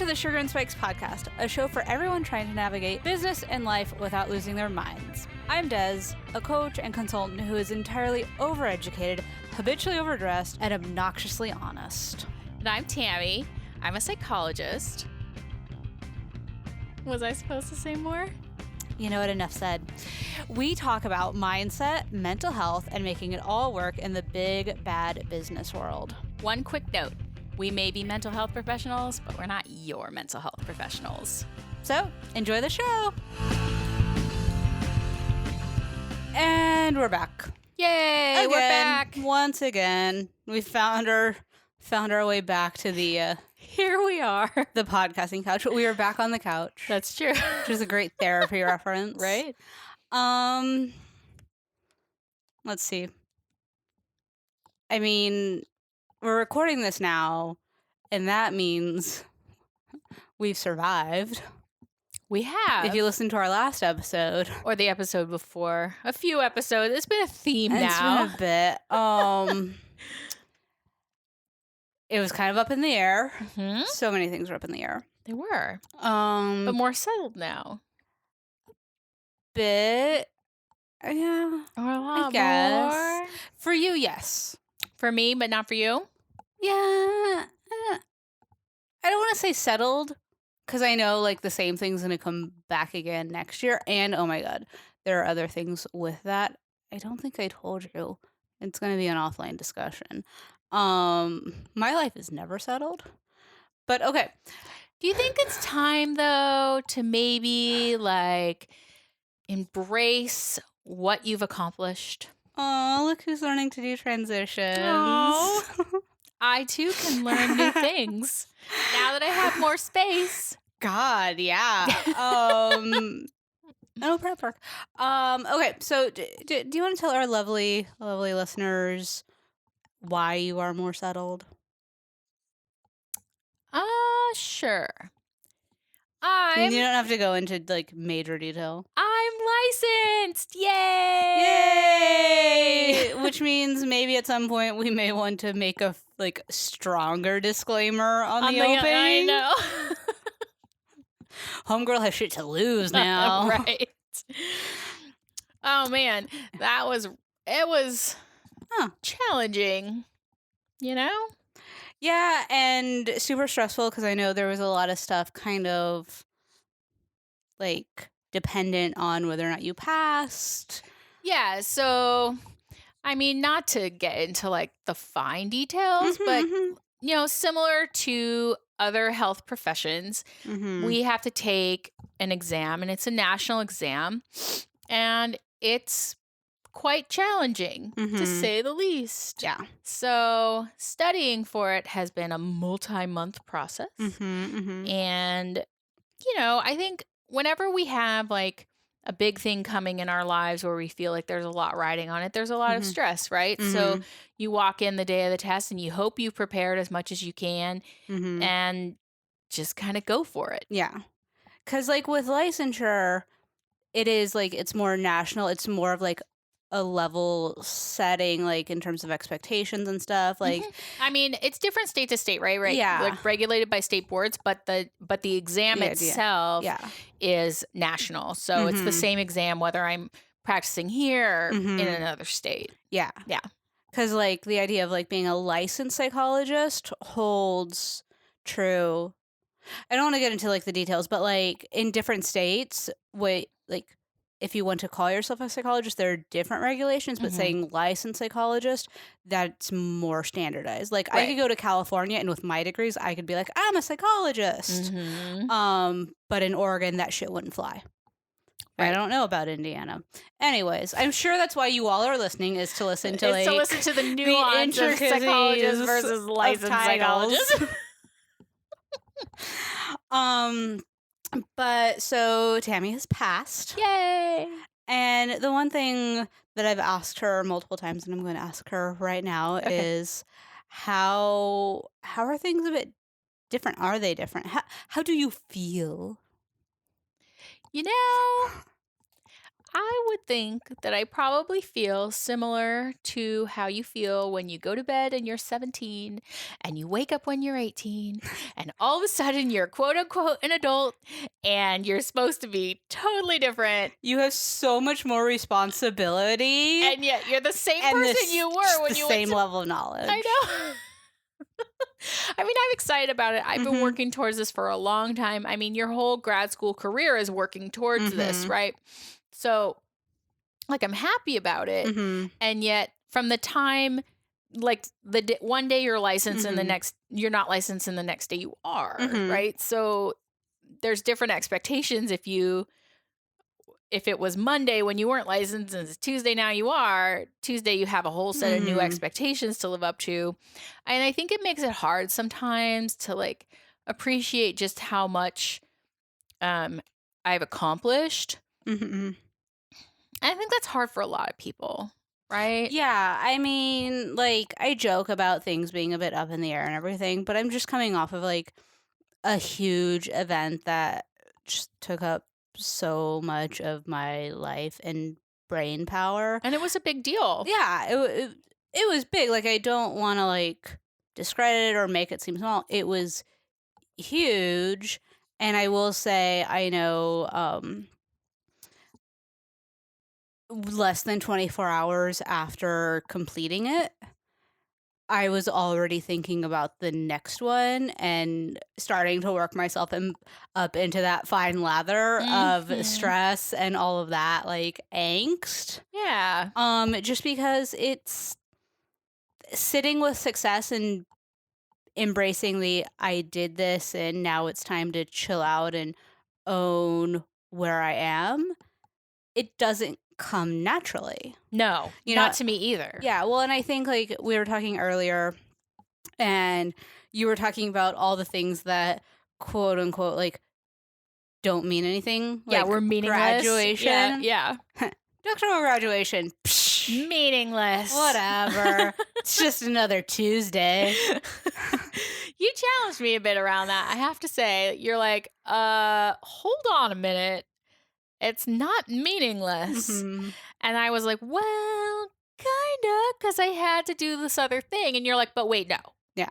to the Sugar and Spikes podcast, a show for everyone trying to navigate business and life without losing their minds. I'm Des, a coach and consultant who is entirely overeducated, habitually overdressed, and obnoxiously honest. And I'm Tammy. I'm a psychologist. Was I supposed to say more? You know what? Enough said. We talk about mindset, mental health, and making it all work in the big, bad business world. One quick note. We may be mental health professionals, but we're not your mental health professionals. So, enjoy the show. And we're back. Yay, Again, we're back. Once again. We found our way back to the Here we are. the podcasting couch. We are back on the couch. That's true. Which is a great therapy reference. Right? Let's see. I mean, we're recording this now, and that means we've survived. We have. If you listen to our last episode. Or the episode before. A few episodes. It's been a theme now. It's been a bit. It was kind of up in the air. Mm-hmm. So many things were up in the air. They were. But But more settled now. bit. Yeah. Or a lot I guess. more. For you, yes. For me, but not for you? Yeah. I don't want to say settled, because I know like the same thing's going to come back again next year. And oh my God, there are other things with that. I don't think I told you. It's going to be an offline discussion. My life is never settled. But okay. Do you think it's time, though, to maybe, like, embrace what you've accomplished? Oh, look who's learning to do transitions. Aw. I, too, can learn new things now that I have more space. God, yeah. No prep work. Okay, so do you want to tell our lovely listeners why you are more settled? Sure. You don't have to go into like major detail. I'm licensed. Yay! Yay! Which means maybe at some point we may want to make a like stronger disclaimer on the opening. I know. Homegirl has shit to lose now. Right. Oh man, it was challenging, you know? Yeah, and super stressful because I know there was a lot of stuff kind of like dependent on whether or not you passed. Yeah, so I mean, not to get into like the fine details, but you know, similar to other health professions, we have to take an exam, and it's a national exam, and it's quite challenging to say the least. Yeah. So studying for it has been a multi-month process. And, you know, I think whenever we have like a big thing coming in our lives where we feel like there's a lot riding on it, there's a lot of stress, right? So you walk in the day of the test and you hope you've prepared as much as you can and just kind of go for it. Yeah. Because like with licensure, it is like it's more national. It's more of like a level setting, like in terms of expectations and stuff. Like, I mean, it's different state to state, right? Yeah. Like regulated by state boards, but the exam itself yeah. is national. So it's the same exam whether I'm practicing here or in another state. Yeah. Yeah. Because like the idea of like being a licensed psychologist holds true. I don't want to get into like the details, but like in different states, like if you want to call yourself a psychologist, there are different regulations, but saying licensed psychologist, that's more standardized. Like I could go to California and with my degrees, I could be like, I'm a psychologist. But in Oregon, that shit wouldn't fly. Right. I don't know about Indiana. Anyways, I'm sure that's why you all are listening is to listen to like to listen to the nuance of psychologist versus licensed psychologist. But so Tammy has passed. Yay! And the one thing that I've asked her multiple times, and I'm going to ask her right now, is how are things a bit different? Are they different? How do you feel? You know, I would think that I probably feel similar to how you feel when you go to bed and you're 17 and you wake up when you're 18 and all of a sudden you're quote unquote an adult and you're supposed to be totally different. You have so much more responsibility. And yet you're the same person you were when you went same level of knowledge. I know. I mean, I'm excited about it. I've been working towards this for a long time. I mean, your whole grad school career is working towards this, right? So, like, I'm happy about it. And yet, from the time, like, one day you're licensed and the next, you're not licensed, and the next day you are, right? So, there's different expectations if it was Monday when you weren't licensed and it's Tuesday now you are, Tuesday you have a whole set of new expectations to live up to. And I think it makes it hard sometimes to like appreciate just how much I've accomplished. And I think that's hard for a lot of people, right? Yeah, I mean, like, I joke about things being a bit up in the air and everything, but I'm just coming off of like a huge event that just took up so much of my life and brain power. And it was a big deal. Yeah, it was big. Like, I don't want to like discredit it or make it seem small. It was huge. And I will say, I know less than 24 hours after completing it, I was already thinking about the next one and starting to work myself up into that fine lather of stress and all of that, like, angst. Yeah. Just because it's sitting with success and embracing I did this and now it's time to chill out and own where I am. It doesn't come naturally. No, not to me either. Yeah, well, and I think like we were talking earlier and you were talking about all the things that quote unquote like don't mean anything. Yeah, like we're meaningless. Graduation. Yeah. Doctoral graduation. Meaningless. Whatever. It's just another Tuesday. You challenged me a bit around that. I have to say, you're like, hold on a minute. It's not meaningless. And I was like, well, kind of, because I had to do this other thing. And you're like, but wait, no. Yeah.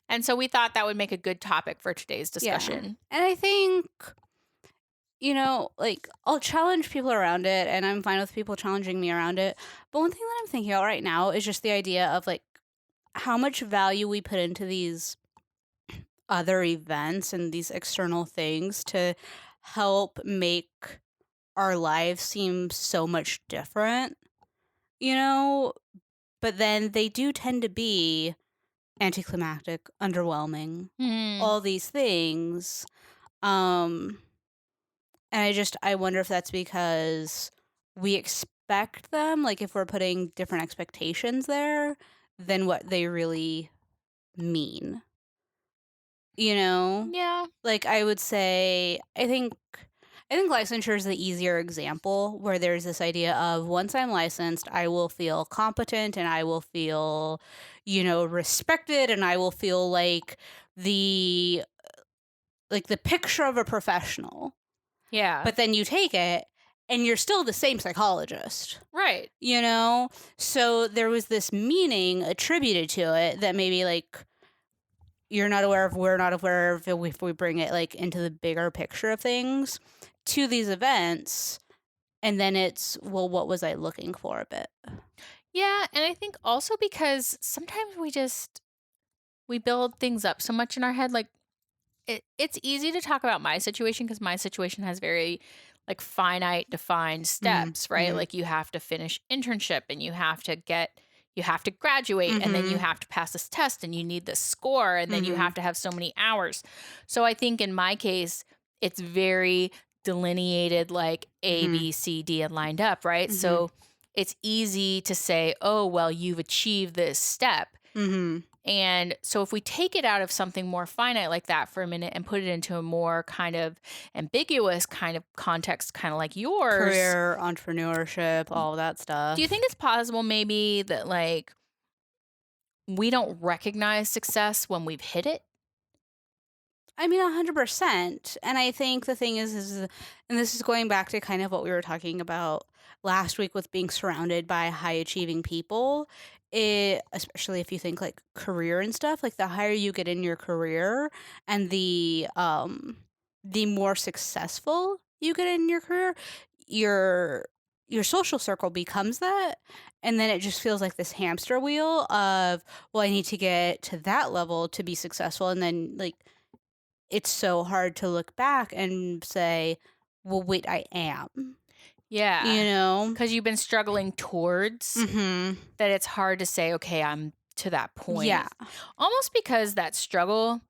And so we thought that would make a good topic for today's discussion. Yeah. And I think, you know, like, I'll challenge people around it, and I'm fine with people challenging me around it. But one thing that I'm thinking about right now is just the idea of, like, how much value we put into these other events and these external things to help make our lives seem so much different, you know? But then they do tend to be anticlimactic, underwhelming, all these things. And I wonder if that's because we expect them, like if we're putting different expectations there than what they really mean. You know? Yeah. Like, I would say, I think licensure is the easier example, where there's this idea of once I'm licensed, I will feel competent and I will feel, you know, respected, and I will feel like the picture of a professional. Yeah. But then you take it and you're still the same psychologist. Right. You know? So there was this meaning attributed to it that maybe like you're not aware of, we're not aware of, if we bring it like into the bigger picture of things to these events. And then it's, well, what was I looking for a bit? Yeah. And I think also because sometimes we build things up so much in our head. Like it's easy to talk about my situation because my situation has very like finite defined steps, right? Like you have to finish internship and you have to graduate and then you have to pass this test and you need this score and then you have to have so many hours. So I think in my case, it's very delineated, like A, B, C, D and lined up, right? So it's easy to say, oh, well, you've achieved this step. And so if we take it out of something more finite like that for a minute and put it into a more kind of ambiguous kind of context, kind of like yours. Career, entrepreneurship, all of that stuff. Do you think it's possible maybe that like we don't recognize success when we've hit it? I mean, 100%. And I think the thing is, and this is going back to kind of what we were talking about last week with being surrounded by high achieving people. Especially if you think like career and stuff, like the higher you get in your career and the more successful you get in your career, your your social circle becomes that. And then it just feels like this hamster wheel of, well, I need to get to that level to be successful. And then like it's so hard to look back and say, well, wait, I am, Yeah. you know? Because you've been struggling towards that it's hard to say, okay, I'm to that point. Yeah. Almost because that struggle,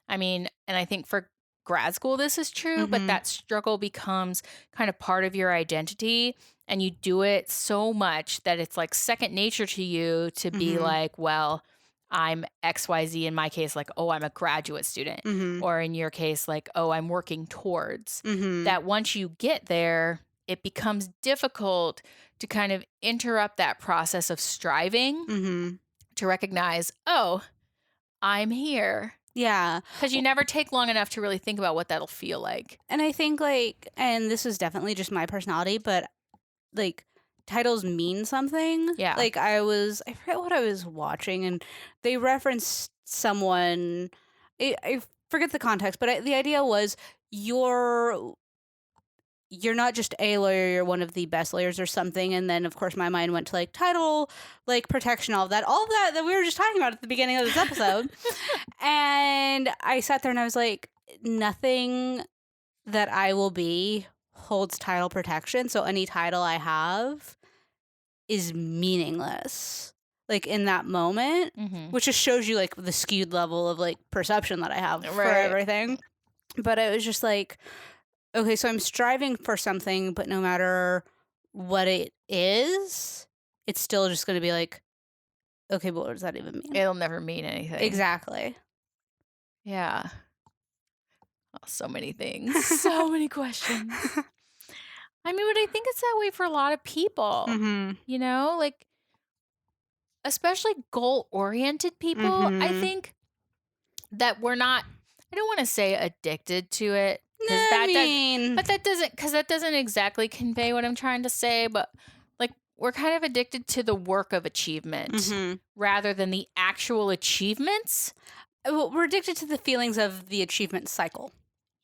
I mean, and I think for grad school this is true, but that struggle becomes kind of part of your identity, and you do it so much that it's like second nature to you to be like, well, I'm XYZ. In my case, like, oh, I'm a graduate student. Or in your case, like, oh, I'm working towards. That once you get there, it becomes difficult to kind of interrupt that process of striving to recognize, oh, I'm here. Yeah. Because you never take long enough to really think about what that'll feel like. And I think like, and this is definitely just my personality, but like titles mean something. Yeah. Like I forget what I was watching, and they referenced someone. I forget the context, but the idea was you're not just a lawyer, you're one of the best lawyers or something. And then of course my mind went to like title, like protection, all of that we were just talking about at the beginning of this episode. And I sat there and I was like, nothing that I will be holds title protection. So any title I have is meaningless. Like in that moment, which just shows you like the skewed level of like perception that I have for everything. But it was just like, okay, so I'm striving for something, but no matter what it is, it's still just going to be like, okay, but what does that even mean? It'll never mean anything. Exactly. Yeah. Oh, so many things. So many questions. I mean, but I think it's that way for a lot of people. You know, like, especially goal-oriented people. I think that we're not, I don't want to say addicted to it. That doesn't exactly convey what I'm trying to say, but like we're kind of addicted to the work of achievement rather than the actual achievements. Well, we're addicted to the feelings of the achievement cycle.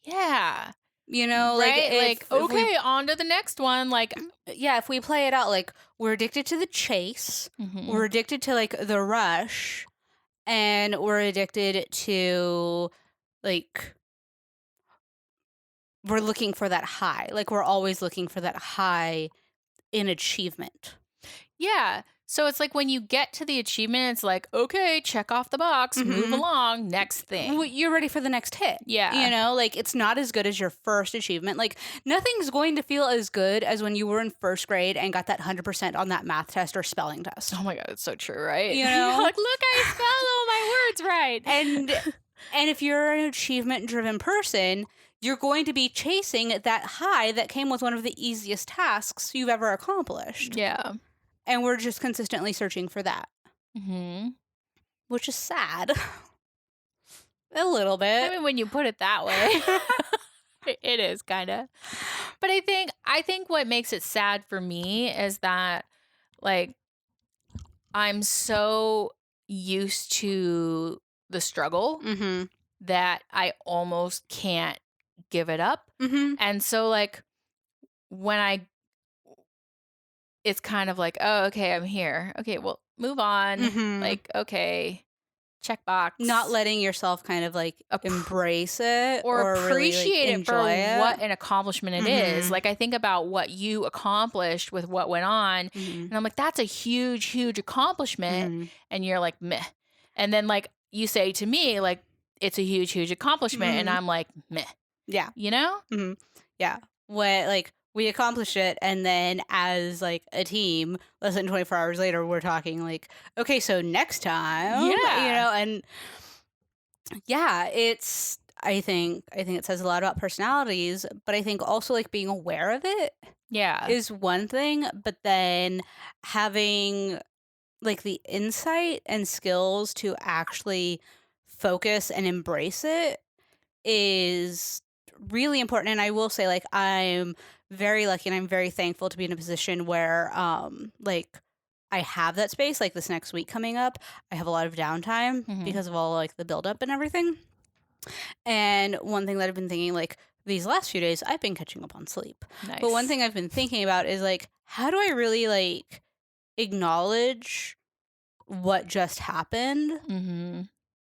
Yeah. You know, right? On to the next one. Like, yeah, if we play it out, like we're addicted to the chase, we're addicted to like the rush, and we're addicted to like, we're looking for that high. Like we're always looking for that high in achievement. Yeah. So it's like when you get to the achievement, it's like, okay, check off the box, move along, next thing. Well, you're ready for the next hit. Yeah. You know, like it's not as good as your first achievement. Like nothing's going to feel as good as when you were in first grade and got that 100% on that math test or spelling test. Oh my God, it's so true, right? You know? Like, look, I spelled all my words right. And if you're an achievement-driven person, you're going to be chasing that high that came with one of the easiest tasks you've ever accomplished. Yeah. And we're just consistently searching for that. Which is sad. A little bit. I mean, when you put it that way, it is kind of. But I think what makes it sad for me is that, like, I'm so used to the struggle that I almost can't give it up. And so, like, when it's kind of like, oh, okay, I'm here. Okay, well, move on. Like, okay, check box. Not letting yourself kind of like embrace it or appreciate really, like, it for what an accomplishment it is. Like, I think about what you accomplished with what went on, and I'm like, that's a huge, huge accomplishment. And you're like, meh. And then, like, you say to me, like, it's a huge, huge accomplishment. And I'm like, meh. Yeah. You know? Yeah. What, like, we accomplished it, and then as like a team, less than 24 hours later, we're talking like, okay, so next time, you know, and yeah, I think it says a lot about personalities, but I think also like being aware of it, is one thing, but then having like the insight and skills to actually focus and embrace it is really important. And I will say, like, I'm very lucky and I'm very thankful to be in a position where, like, I have that space. Like, this next week coming up, I have a lot of downtime because of all, like, the buildup and everything. And one thing that I've been thinking, like, these last few days, I've been catching up on sleep. Nice. But one thing I've been thinking about is, like, how do I really, like, acknowledge what just happened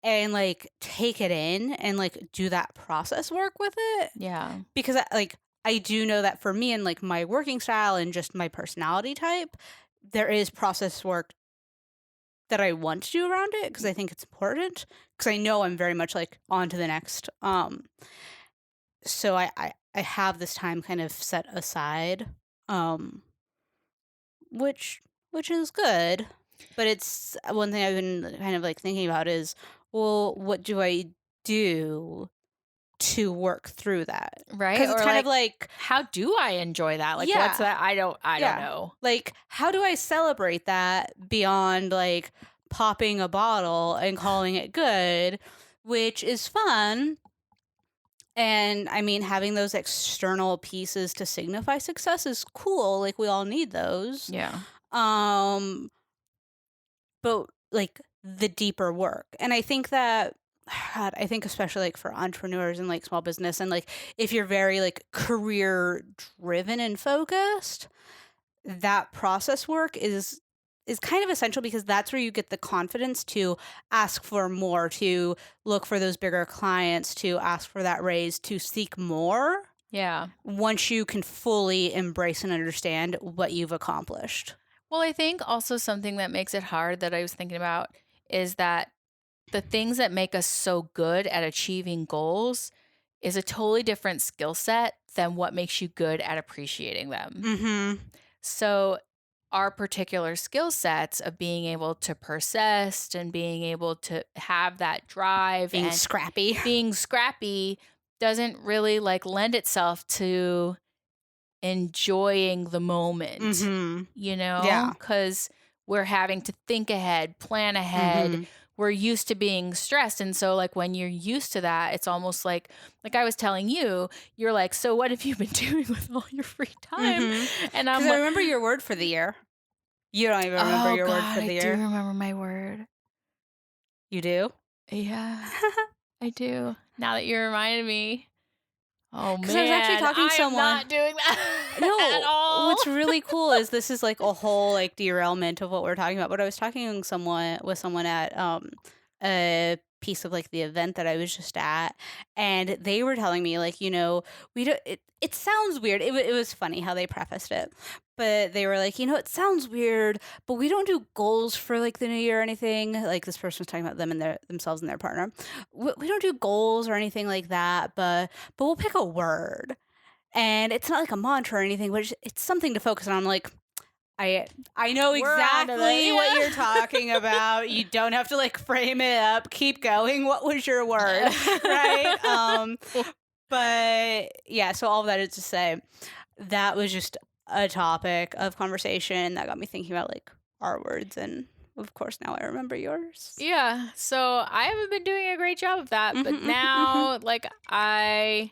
and, like, take it in and, like, do that process work with it? Yeah. Because, I do know that for me and, like, my working style and just my personality type, there is process work that I want to do around it because I think it's important because I know I'm very much, like, on to the next. So I have this time kind of set aside, um, which is good, but it's one thing I've been kind of, like, thinking about is, well, what do I do to work through that? Right? Because it's Or kind of like, like, how do I enjoy that? Like, Yeah. what's that? I don't Yeah. know. like, how do I celebrate that beyond, like, popping a bottle and calling it good, which is fun. And I mean, having those external pieces to signify success is cool. Like, we all need those. Yeah. Um, but, like, the deeper work. And I think that, God, I think especially, like, for entrepreneurs and, like, small business and, like, if you're very, like, career driven and focused, that process work is kind of essential because that's where you get the confidence to ask for more, to look for those bigger clients, to ask for that raise, to seek more Yeah. once you can fully embrace and understand what you've accomplished. Well, I think also something that makes it hard that I was thinking about is that the things that make us so good at achieving goals is a totally different skill set than what makes you good at appreciating them. Mm-hmm. So our particular skill sets of being able to persist and being able to have that drive Being and scrappy. being scrappy doesn't really like lend itself to enjoying the moment, Mm-hmm. you know? Yeah. Because we're having to think ahead, plan ahead. Mm-hmm. We're used to being stressed. And so like when you're used to that, it's almost like I was telling you, you're like, so what have you been doing with all your free time? Mm-hmm. And I'm Because I like, remember your word for the year. You don't even remember your word for the I year. do remember my word. You do? Yeah, I do. Now that you reminded me. Oh, 'Cause I was actually talking I to am someone- not doing that No, at all. what's really cool is this is like a whole like derailment of what we're talking about. But I was talking with someone at a piece of like the event that I was just at, and they were telling me like, you know, we don't. It sounds weird. It was funny how they prefaced it, but they were like, you know, it sounds weird, but we don't do goals for like the new year or anything. Like this person was talking about them and themselves and their partner. We don't do goals or anything like that, but we'll pick a word. And it's not like a mantra or anything, but it's something to focus on. I'm like, I know We're onto exactly that, what yeah. you're talking about. You don't have to like frame it up. Keep going. What was your word? Right? But yeah, so all of that is to say that was just a topic of conversation that got me thinking about like our words, and of course now I remember yours. Yeah, so I haven't been doing a great job of that, but Mhm, now like I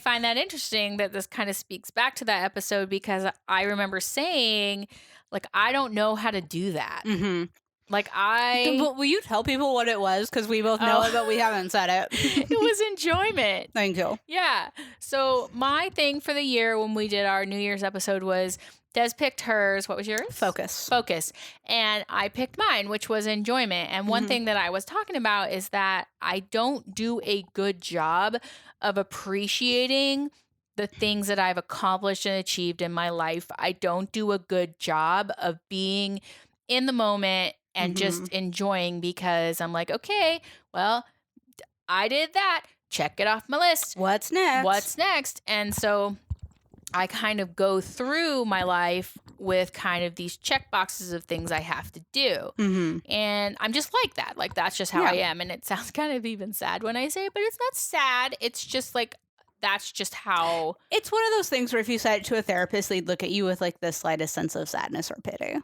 find that interesting that this kind of speaks back to that episode because I remember saying like I don't know how to do that. Mm-hmm. Like But will you tell people what it was? Because we both know Oh. it, but we haven't said it. it was enjoyment. Thank you. Yeah. So my thing for the year when we did our New Year's episode was Des picked hers. What was yours? Focus. Focus. And I picked mine, which was enjoyment. And one Mhm. thing that I was talking about is that I don't do a good job of appreciating the things that I've accomplished and achieved in my life. I don't do a good job of being in the moment and just enjoying because I'm like, okay, well, I did that. Check it off my list. What's next? What's next? And so I kind of go through my life with kind of these check boxes of things I have to do. Mm-hmm. And I'm just like that. Like, that's just how Yeah. I am. And it sounds kind of even sad when I say it, but it's not sad. It's just like, that's just how. It's one of those things where if you said it to a therapist, they'd look at you with like the slightest sense of sadness or pity.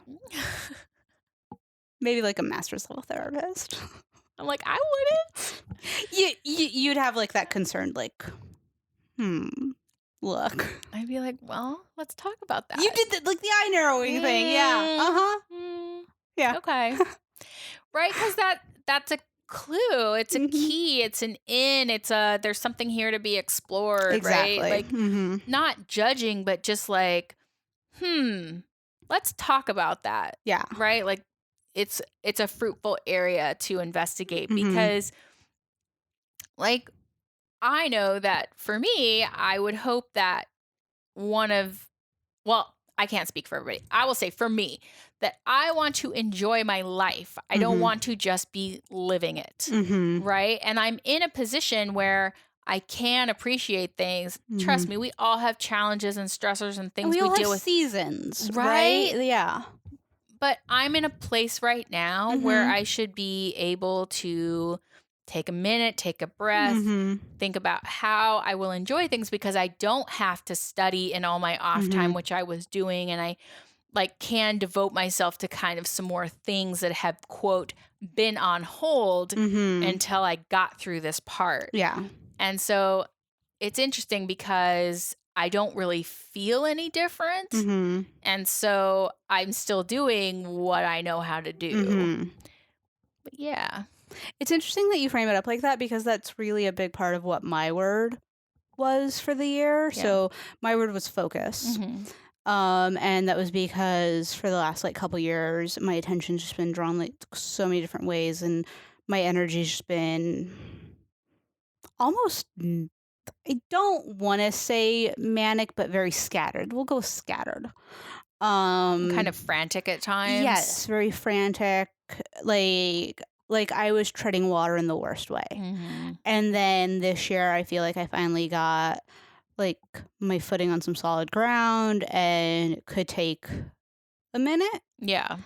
Maybe like a master's level therapist. I'm like, I wouldn't. You'd have like that concerned, like, look. I'd be like, well, let's talk about that. You did like the eye narrowing thing. Yeah. Yeah. Okay. Right, because that's a clue. It's a key. It's an in. There's something here to be explored. Exactly. Right? Like not judging, but just like, let's talk about that. Yeah. Right? Like it's a fruitful area to investigate because like I know that for me, I would hope that I can't speak for everybody. I will say for me that I want to enjoy my life. I don't want to just be living it. Right? And I'm in a position where I can appreciate things. Trust me, we all have challenges and stressors and things we all deal have with. Seasons, right? Yeah. But I'm in a place right now where I should be able to take a minute, take a breath, think about how I will enjoy things because I don't have to study in all my off time, which I was doing. And I like can devote myself to kind of some more things that have, quote, been on hold until I got through this part. Yeah. And so it's interesting because I don't really feel any different. And so I'm still doing what I know how to do. But yeah. It's interesting that you frame it up like that because that's really a big part of what my word was for the year. Yeah. So my word was focus. And that was because for the last like couple years, my attention's just been drawn like so many different ways and my energy's just been almost, I don't want to say manic, but very scattered. We'll go scattered. Kind of frantic at times. Yes, very frantic. Like I was treading water in the worst way. And then this year, I feel like I finally got like my footing on some solid ground and it could take a minute. Yeah.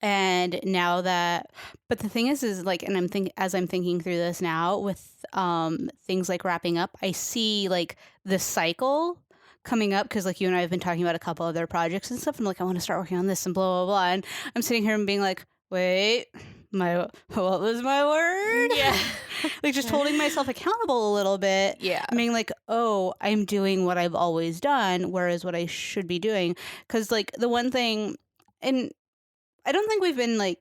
And now that, but the thing is like, and as I'm thinking through this now with things like wrapping up, I see like the cycle coming up because like you and I have been talking about a couple other projects and stuff. And like, I want to start working on this and blah, blah, blah. And I'm sitting here and being like, wait, what was my word? Yeah. Like just holding myself accountable a little bit. Yeah. Being like, oh, I'm doing what I've always done, whereas what I should be doing. Because like the one thing, and I don't think we've been like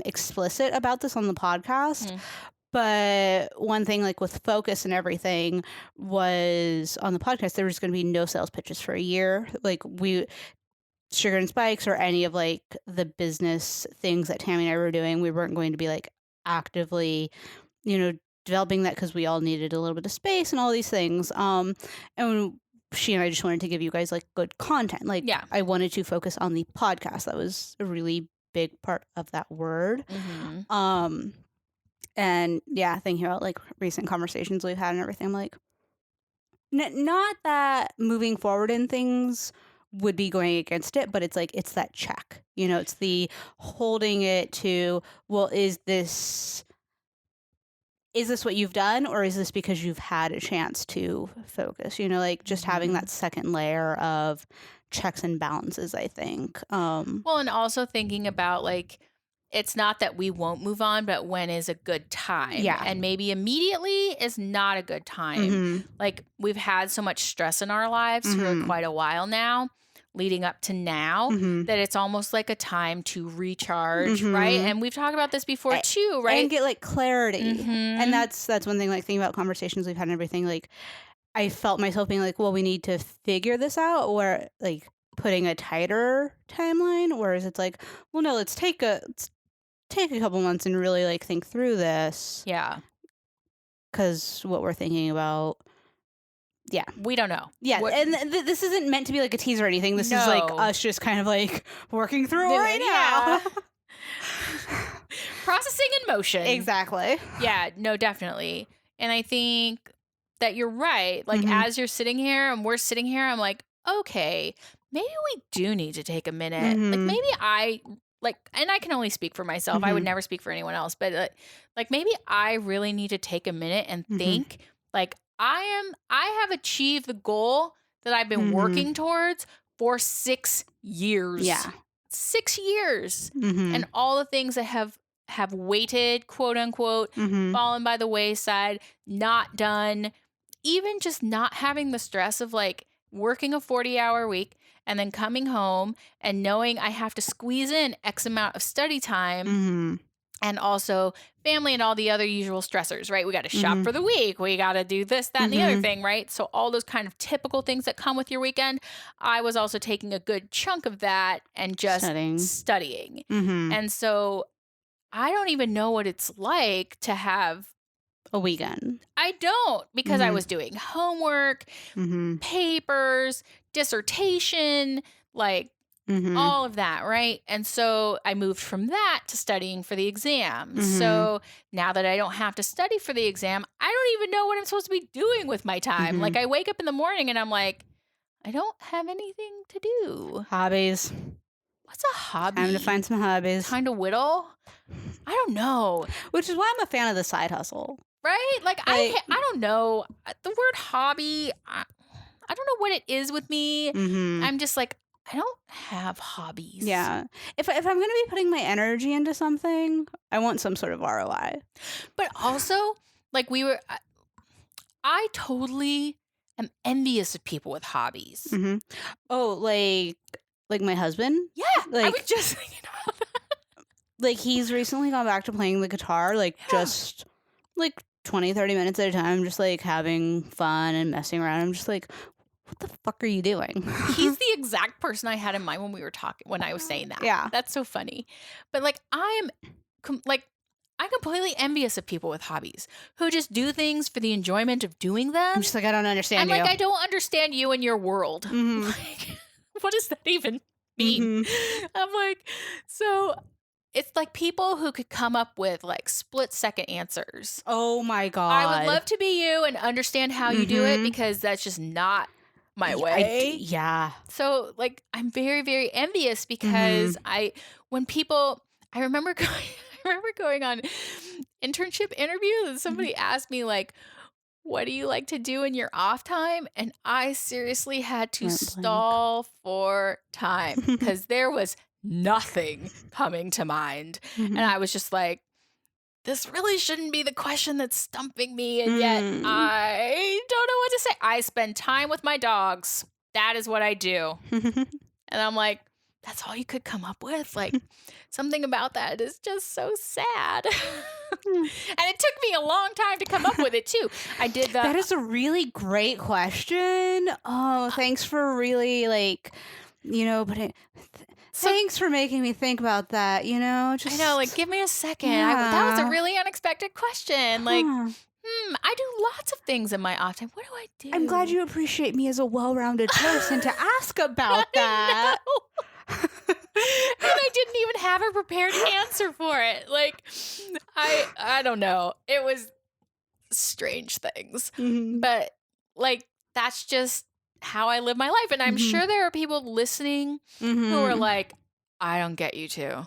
explicit about this on the podcast, but one thing like with focus and everything was on the podcast, there was going to be no sales pitches for a year. Like Sugar and Spikes or any of like the business things that Tammy and I were doing, we weren't going to be like actively, developing that because we all needed a little bit of space and all these things. And she and I just wanted to give you guys like good content. Like I wanted to focus on the podcast. That was a really big part of that word. And yeah, thinking about like recent conversations we've had and everything, I'm like, not that moving forward in things would be going against it, but it's like, it's that check, it's the holding it to, well, is this what you've done or is this because you've had a chance to focus, like just having that second layer of checks and balances, I think. Well, and also thinking about like, it's not that we won't move on, but when is a good time? Yeah. And maybe immediately is not a good time. Like we've had so much stress in our lives for quite a while now, leading up to now, that it's almost like a time to recharge, right? And we've talked about this before too, right? And get like clarity. And that's one thing, like thinking about conversations we've had and everything, like I felt myself being like, well, we need to figure this out, or like putting a tighter timeline, whereas it's like, well, no, let's take a couple months and really like think through this. Yeah. Because what we're thinking about, we don't know. Yeah, and this isn't meant to be like a teaser or anything. This is like us just kind of like working through it right now. Processing in motion. Exactly. Yeah, no, definitely. And I think that you're right. Like as you're sitting here and we're sitting here, I'm like, okay, maybe we do need to take a minute. Like maybe and I can only speak for myself. I would never speak for anyone else. But like maybe I really need to take a minute and think like I have achieved the goal that I've been working towards for 6 years. Yeah. 6 years. Mm-hmm. And all the things that have waited, quote unquote, Mm-hmm. fallen by the wayside, not done, even just not having the stress of like working a 40-hour week and then coming home and knowing I have to squeeze in X amount of study time. Mm-hmm. And also family and all the other usual stressors, right? We got to shop Mm-hmm. for the week. We got to do this, that, and the other Mm-hmm. thing, right? So all those kind of typical things that come with your weekend, I was also taking a good chunk of that and just studying. Mm-hmm. And so I don't even know what it's like to have A weekend. I don't, because I Mhm. was doing homework, Mm-hmm. papers, dissertation, like Mm-hmm. all of that, right? And so I moved from that to studying for the exam. Mhm. So now that I don't have to study for the exam, I don't even know what I'm supposed to be doing with my time. Mhm. Like I wake up in the morning and I'm like, I don't have anything to do. Hobbies. What's a hobby? Time to find some hobbies. Time to whittle? I don't know. Which is why I'm a fan of the side hustle. Right? Like Like- I don't know. The word hobby, I don't know what it is with me. Mm-hmm. I'm just like, I don't have hobbies. Yeah. If I'm going to be putting my energy into something, I want some sort of ROI. But also, like I totally am envious of people with hobbies. Mm-hmm. Oh, like my husband? Yeah. I Like- was just thinking about that. Like he's recently gone back to playing the guitar, like Yeah. just like 20, 30 minutes at a time, just like having fun and messing around. I'm just like, what the fuck are you doing? He's the exact person I had in mind when we were talking, when I was saying that. Yeah. That's so funny. But like, I'm completely envious of people with hobbies who just do things for the enjoyment of doing them. I'm just like, I don't understand I'm you. like, I don't understand you and your world. Mhm. Like, what does that even mean? I'm like, so it's like people who could come up with like split second answers. Oh my God. I would love to be you and understand how you do it Mhm. because that's just not my I way. yeah. So like I'm very, very envious because when people I remember going on internship interviews and somebody asked me like, what do you like to do in your off time? And I seriously had to Went blank. stall for time because there was nothing coming to mind. Mhm. And I was just like, this really shouldn't be the question that's stumping me. And yet Mm. I don't know what to say. I spend time with my dogs. That is what I do. And I'm like, that's all you could come up with? Like, something about that is just so sad. And it took me a long time to come up with it, too. I did That is a really great question. Oh, thanks for really thanks for making me think about that, I just know, like, give me a second. Yeah. That was a really unexpected question. Like, huh. I do lots of things in my off time. What do I do? I'm glad you appreciate me as a well-rounded person to ask about that. And I didn't even have a prepared answer for it. Like, I don't know. It was strange things. Mhm. But, like, that's just how I live my life. And I'm Mhm. sure there are people listening who are Mhm. like, I don't get you too.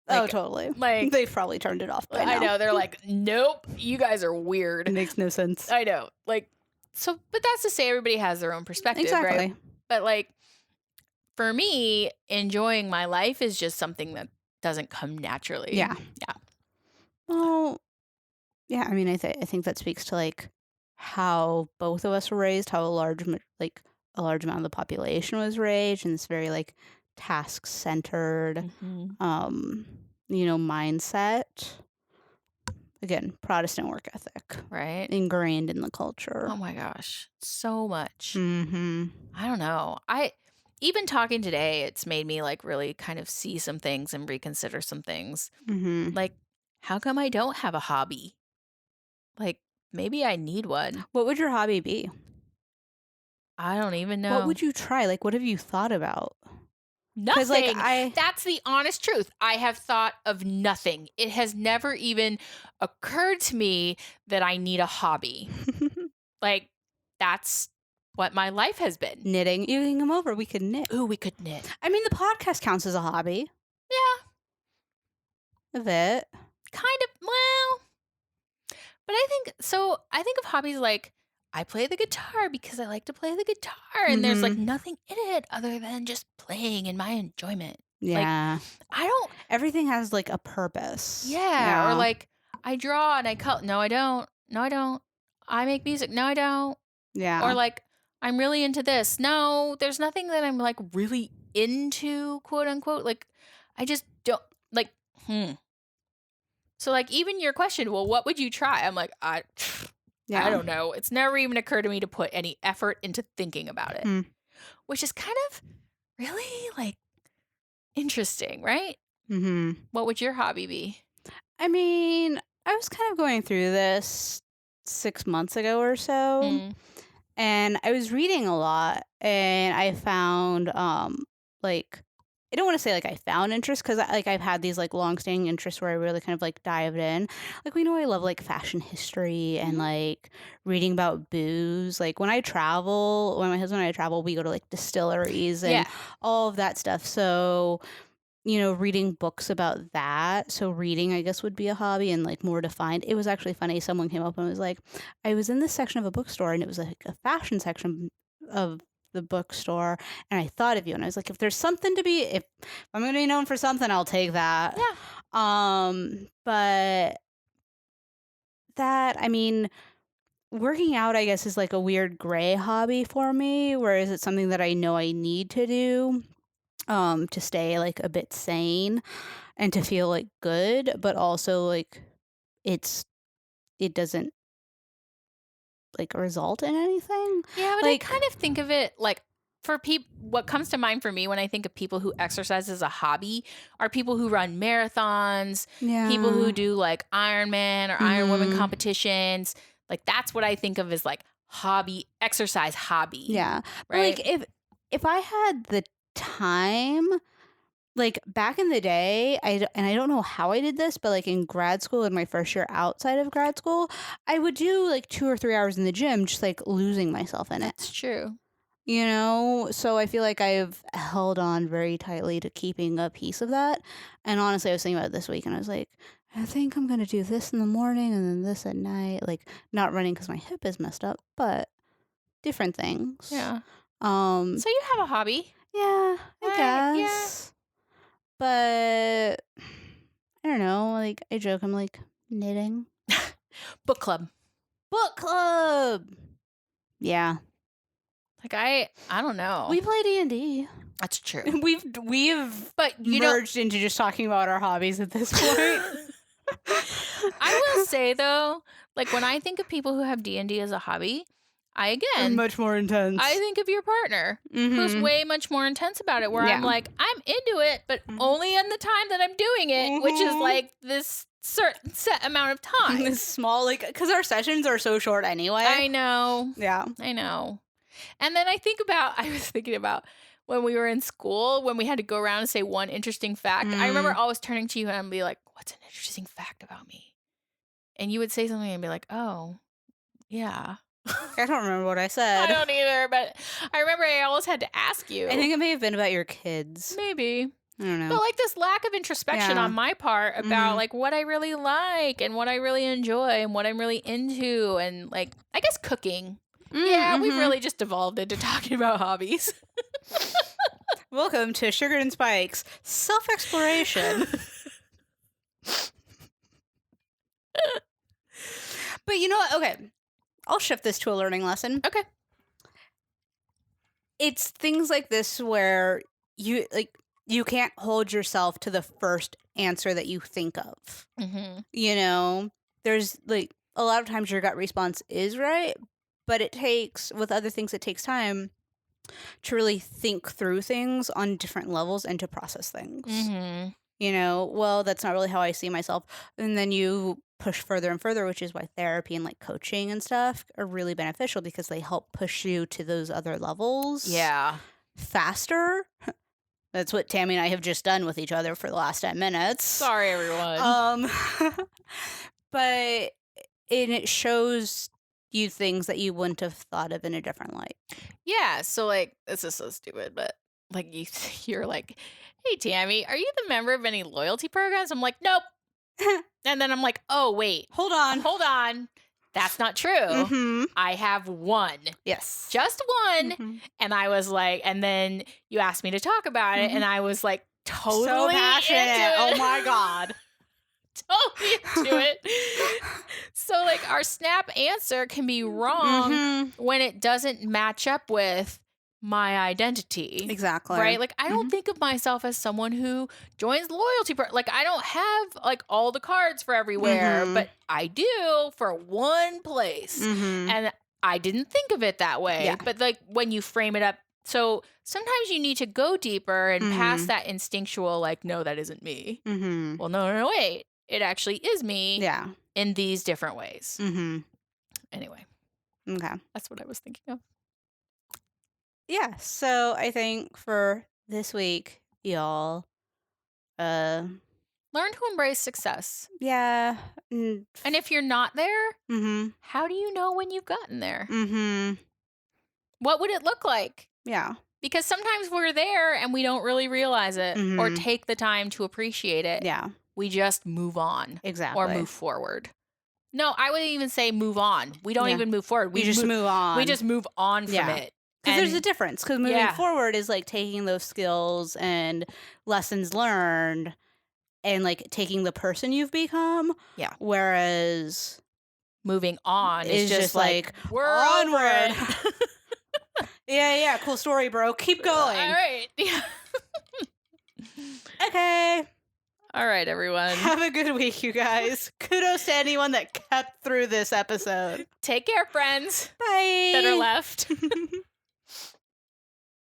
Oh, like- totally. like- They've probably turned it off by I now. know. They're like, nope, you guys are weird. It makes no sense. I know. Like, so, but that's to say everybody has their own perspective, Exactly. right? But, like, for me, enjoying my life is just something that doesn't come naturally. Yeah. Yeah. Well, yeah. I mean, I think that speaks to like how both of us were raised, how a large amount of the population was raised, and this very like task centered, Mhm. mindset. Again, Protestant work ethic Right? ingrained in the culture. Oh my gosh. So much. Mm-hmm. I don't know. Even talking today, it's made me like really kind of see some things and reconsider some things. Mm-hmm. Like, how come I don't have a hobby? Like, maybe I need one. What would your hobby be? I don't even know. What would you try? Like, what have you thought about? Nothing. Like That's the honest truth. I have thought of nothing. It has never even occurred to me that I need a hobby. Like, that's what my life has been. knitting. You can come over. We could knit. Ooh, we could knit. I mean, the podcast counts as a hobby. Yeah, A bit. kind of. Well, but I think of hobbies like I play the guitar because I like to play the guitar, and there's like nothing in it other than just playing and my enjoyment. Yeah. I don't. Everything has like a purpose. Yeah. Or like I draw and I color. No, I don't. No, I don't. I make music. No, I don't. Yeah. Or like I'm really into this. No, there's nothing that I'm like really into, quote unquote. Like I just don't like. So like even your question, well, what would you try? I'm like, I don't know. It's never even occurred to me to put any effort into thinking about it, which is kind of really like interesting, right? What would your hobby be? I mean, I was kind of going through this 6 months ago or so, and I was reading a lot, and I found like, I don't want to say like I found interest, because like I've had these like long-standing interests where I really kind of like dived in. Like, we know I love like fashion history and like reading about booze. Like when my husband and I travel, we go to like distilleries and all of that stuff. So, reading books about that. So reading, I guess, would be a hobby and like more defined. It was actually funny. Someone came up and was like, I was in this section of a bookstore and it was like a fashion section of the bookstore, and I thought of you. And I was like, if there's something to be, if I'm going to be known for something, I'll take that. Yeah. But that, I mean, working out, I guess, is like a weird gray hobby for me, whereas it's something that I know I need to do to stay like a bit sane and to feel like good, but also like it doesn't like result in anything. Yeah, but like, I kind of think of it like for people, what comes to mind for me when I think of people who exercise as a hobby are people who run marathons, people who do like Ironman or Iron Woman competitions. Like that's what I think of as like exercise hobby. Yeah. Right. But like if I had the time, like back in the day, I don't know how I did this, but like in grad school, in my first year outside of grad school, I would do like 2 or 3 hours in the gym, just like losing myself in it. That's true. So I feel like I've held on very tightly to keeping a piece of that. And honestly, I was thinking about it this week and I was like, I think I'm going to do this in the morning and then this at night. Like not running because my hip is messed up, but different things. Yeah. So you have a hobby. Yeah, I guess. Yeah. But I don't know. Like I joke, I'm like knitting. Book club. Yeah. Like I don't know. We play D&D. That's true. We've but merged into just talking about our hobbies at this point. I will say though, like when I think of people who have D&D as a hobby, much more intense. I think of your partner who's way much more intense about it, where I'm like, I'm into it, but only in the time that I'm doing it, which is like this certain set amount of time. This small, like, because our sessions are so short anyway. I know. Yeah. I know. And then I was thinking about when we were in school, when we had to go around and say one interesting fact. I remember always turning to you and I'd be like, what's an interesting fact about me? And you would say something and be like, oh, yeah. I don't remember what I said. I don't either, but I remember I always had to ask you. I think it may have been about your kids. Maybe. I don't know. But like this lack of introspection on my part about like what I really like and what I really enjoy and what I'm really into, and like I guess cooking. We've really just devolved into talking about hobbies. Welcome to Sugar and Spikes self-exploration. But you know what? Okay. I'll shift this to a learning lesson. Okay. It's things like this where you can't hold yourself to the first answer that you think of. There's like a lot of times your gut response is right, but with other things, it takes time to really think through things on different levels and to process things. Well, that's not really how I see myself. And then you push further and further, which is why therapy and like coaching and stuff are really beneficial, because they help push you to those other levels. Yeah. Faster. That's what Tammy and I have just done with each other for the last 10 minutes. Sorry, everyone. But it shows you things that you wouldn't have thought of in a different light. Yeah. So like, this is so stupid, but like you're like, hey, Tammy, are you the member of any loyalty programs? I'm like, nope. And then I'm like, oh, wait. Hold on. That's not true. I have one. Yes. Just one. And I was like, and then you asked me to talk about it. And I was like, totally so passionate. into it. Oh my God. Totally into it. So, like, our snap answer can be wrong when it doesn't match up with my identity. Exactly. Right? Like, I don't think of myself as someone who joins loyalty. Like, I don't have, like, all the cards for everywhere, but I do for one place. And I didn't think of it that way. Yeah. But, like, when you frame it up, so sometimes you need to go deeper and past that instinctual, like, no, that isn't me. Well, no, wait. It actually is me. Yeah. In these different ways. Anyway. Okay. That's what I was thinking of. Yeah. So I think for this week, y'all, learn to embrace success. Yeah. And if you're not there, how do you know when you've gotten there? What would it look like? Yeah. Because sometimes we're there and we don't really realize it or take the time to appreciate it. Yeah. We just move on. Exactly. Or move forward. No, I wouldn't even say move on. We don't even move forward. We just move on. We just move on from it. Because there's a difference. Because moving forward is like taking those skills and lessons learned and like taking the person you've become. Yeah. Whereas moving on is just like we're onward. Yeah. Cool story, bro. Keep going. All right. Okay. All right, everyone. Have a good week, you guys. Kudos to anyone that kept through this episode. Take care, friends. Bye. That are left.